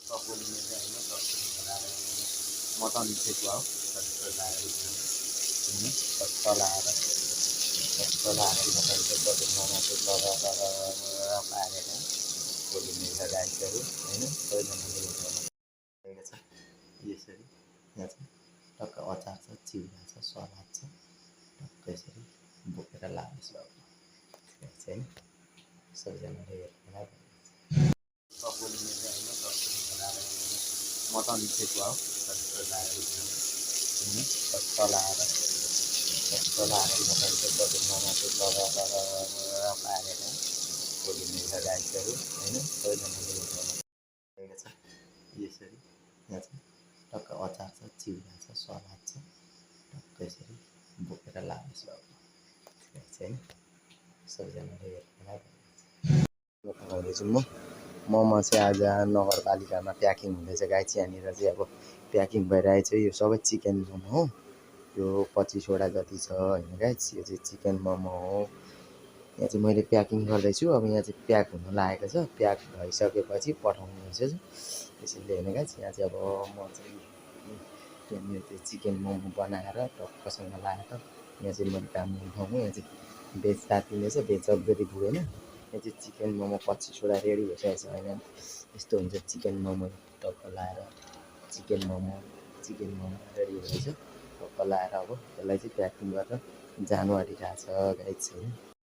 पोलिने चाहिँ होइन टक्क लगाएर मटन मिसेको हो टक्क लगाएर टक्क लगाएर मटन चाहिँ कति मोमो चाहिँ पारेर पोलिने छ गाइसहरू होइन सबैजनाले हेरेको छ यसरी यहाँ चाहिँ टक्क अचार छ चिउरा छ सलाद छ टक्क यसरी बोकेर लानुहोस् अब होइन सबैजनाले हेरेर पोलिने चाहिँ होइन टक्क लगाएर मटन मिसेको हो टक्क लगाएर मटन चाहिँ कति मोमो चाहिँ पारेर पोलिने छ गाइसहरू होइन सबैजनाले हेरेको छ यसरी यहाँ चाहिँ टक्क अचार छ चिउरा छ सलाद छ टक्क यसरी बोकेर लानुहोस् अब होइन सबैजनाले हेरेर पकाउँदैछु मोमो चाहिँ आज नगरपालिकामा प्याकिङ हुँदैछ गाइस यहाँनिर चाहिँ अब प्याकिङ भइरहेछ यो सबै चिकन मोमो हो यो 25वटा जति छ होइन गाइस यो चाहिँ चिकन मोमो हो यहाँ चाहिँ मैले प्याकिङ गर्दैछु अब यहाँ चाहिँ प्याक हुन लागेको छ प्याक भइसकेपछि पठाउनु हुन्छ त्यसैले होइन गाइस यहाँ चाहिँ अब म चाहिँ त्यहाँनिर त्यो चिकन मोमो बनाएर टक्कसँग लगाएर यहाँ चाहिँ मैले काम गर्ने ठाउँमा यहाँ चाहिँ भेज साथीले चाहिँ भेज अपग्रेड पुगेन यहाँ चाहिँ चिकन मोमो 25वटा रेडी भइसकेको छ होइन यस्तो हुन्छ चिकन मोमो टक्क लगाएर चिकन मोमो रेडी भएछ टक्क लगाएर अब त्यसलाई चाहिँ प्याकिङ गरेर जानु आँटिरहेको छ गाइस होइन